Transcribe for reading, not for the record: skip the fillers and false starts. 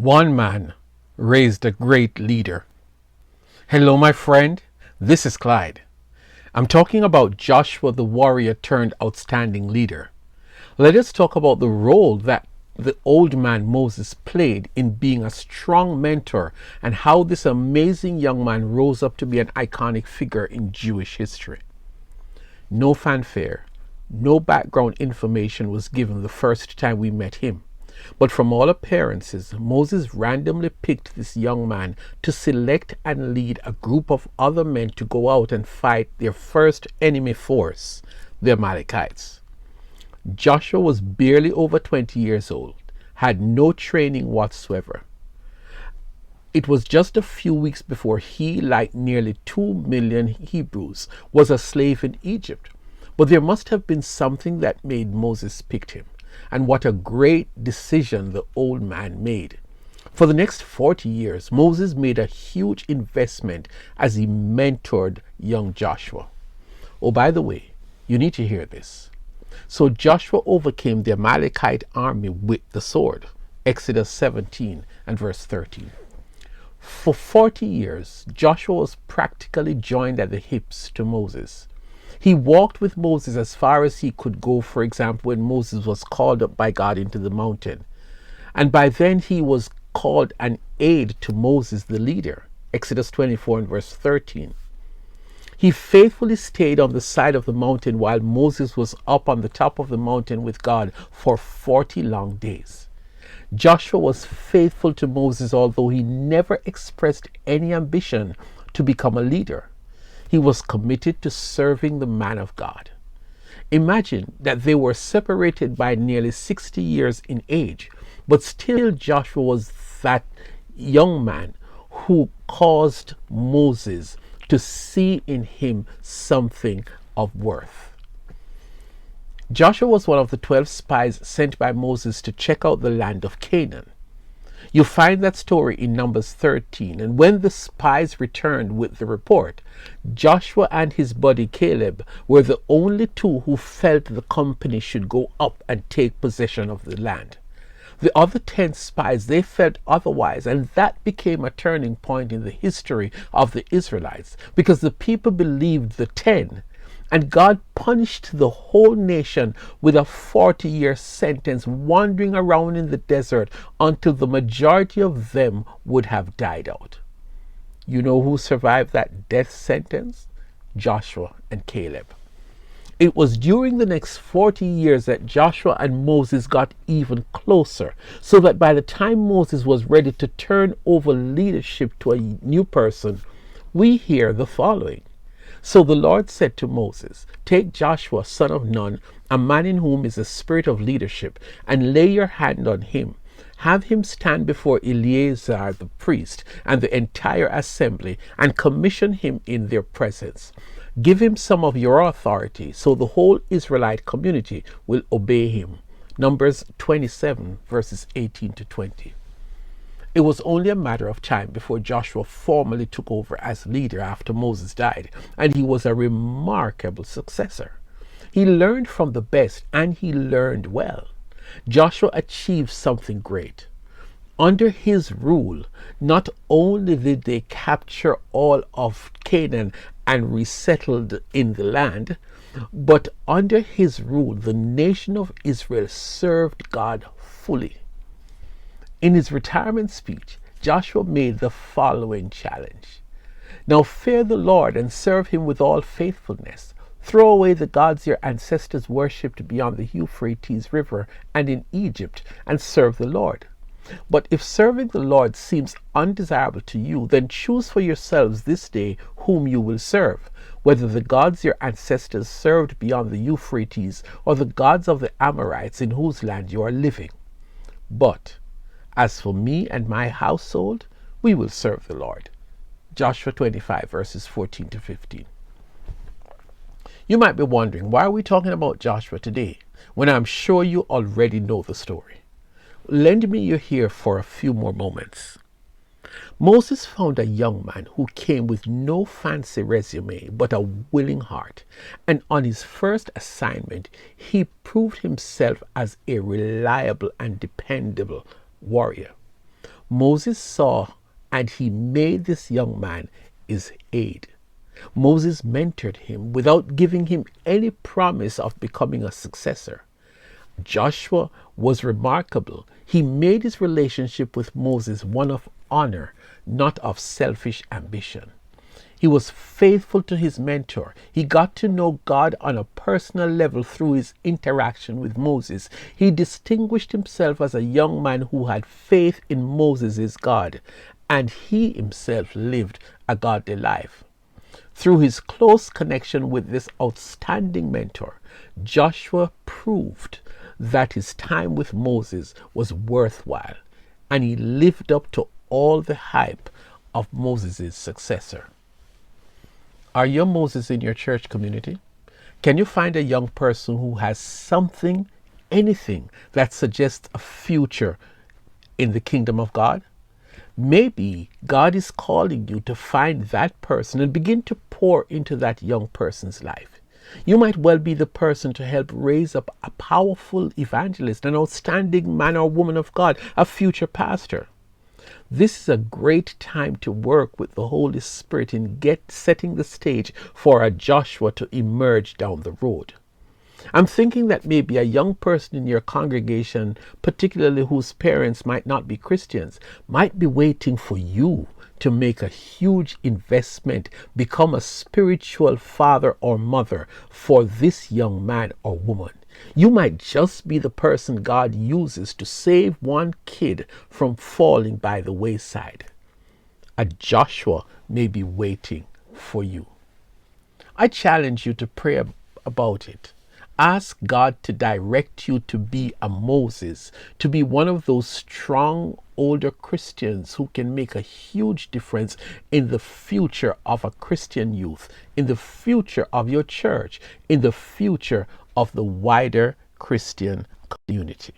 One man raised a great leader. Hello, my friend. This is Clyde. I'm talking about Joshua the warrior turned outstanding leader. Let us talk about the role that the old man Moses played in being a strong mentor and how this amazing young man rose up to be an iconic figure in Jewish history. No fanfare, no background information was given the first time we met him. But from all appearances, Moses randomly picked this young man to select and lead a group of other men to go out and fight their first enemy force, the Amalekites. Joshua was barely over 20 years old, had no training whatsoever. It was just a few weeks before he, like nearly 2 million Hebrews, was a slave in Egypt. But there must have been something that made Moses pick him. And what a great decision the old man made. For the next 40 years, Moses made a huge investment as he mentored young Joshua. Oh, by the way, you need to hear this. So Joshua overcame the Amalekite army with the sword. Exodus 17 and verse 13. For 40 years, Joshua was practically joined at the hips to Moses. He walked with Moses as far as he could go, for example, when Moses was called up by God into the mountain. And by then he was called an aide to Moses, the leader. Exodus 24 and verse 13. He faithfully stayed on the side of the mountain while Moses was up on the top of the mountain with God for 40 long days. Joshua was faithful to Moses, although he never expressed any ambition to become a leader. He was committed to serving the man of God. Imagine that they were separated by nearly 60 years in age, but still Joshua was that young man who caused Moses to see in him something of worth. Joshua was one of the 12 spies sent by Moses to check out the land of Canaan. You find that story in Numbers 13. And when the spies returned with the report, Joshua and his buddy Caleb were the only two who felt the company should go up and take possession of the land. The other 10 spies, they felt otherwise, and that became a turning point in the history of the Israelites because the people believed the 10. And God punished the whole nation with a 40-year sentence, wandering around in the desert until the majority of them would have died out. You know who survived that death sentence? Joshua and Caleb. It was during the next 40 years that Joshua and Moses got even closer, so that by the time Moses was ready to turn over leadership to a new person, we hear the following. So the Lord said to Moses, "Take Joshua, son of Nun, a man in whom is a spirit of leadership, and lay your hand on him. Have him stand before Eleazar the priest and the entire assembly, and commission him in their presence. Give him some of your authority, so the whole Israelite community will obey him." Numbers 27, verses 18 to 20. It was only a matter of time before Joshua formally took over as leader after Moses died, and he was a remarkable successor. He learned from the best, and he learned well. Joshua achieved something great. Under his rule, not only did they capture all of Canaan and resettled in the land, but under his rule, the nation of Israel served God fully. In his retirement speech, Joshua made the following challenge. "Now fear the Lord and serve him with all faithfulness. Throw away the gods your ancestors worshipped beyond the Euphrates River and in Egypt, and serve the Lord. But if serving the Lord seems undesirable to you, then choose for yourselves this day whom you will serve, whether the gods your ancestors served beyond the Euphrates or the gods of the Amorites in whose land you are living. But as for me and my household, we will serve the Lord." Joshua 25, verses 14 to 15. You might be wondering, why are we talking about Joshua today, when I'm sure you already know the story? Lend me your ear for a few more moments. Moses found a young man who came with no fancy resume, but a willing heart. And on his first assignment, he proved himself as a reliable and dependable warrior. Moses saw and he made this young man his aide. Moses mentored him without giving him any promise of becoming a successor. Joshua was remarkable. He made his relationship with Moses one of honor, not of selfish ambition. He was faithful to his mentor. He got to know God on a personal level through his interaction with Moses. He distinguished himself as a young man who had faith in Moses' God, and he himself lived a godly life. Through his close connection with this outstanding mentor, Joshua proved that his time with Moses was worthwhile, and he lived up to all the hype of Moses' successor. Are you Moses in your church community? Can you find a young person who has something, anything that suggests a future in the kingdom of God? Maybe God is calling you to find that person and begin to pour into that young person's life. You might well be the person to help raise up a powerful evangelist, an outstanding man or woman of God, a future pastor. This is a great time to work with the Holy Spirit in setting the stage for a Joshua to emerge down the road. I'm thinking that maybe a young person in your congregation, particularly whose parents might not be Christians, might be waiting for you to make a huge investment, become a spiritual father or mother for this young man or woman. You might just be the person God uses to save one kid from falling by the wayside. A Joshua may be waiting for you. I challenge you to pray about it. Ask God to direct you to be a Moses, to be one of those strong older Christians who can make a huge difference in the future of a Christian youth, in the future of your church, in the future of the wider Christian community.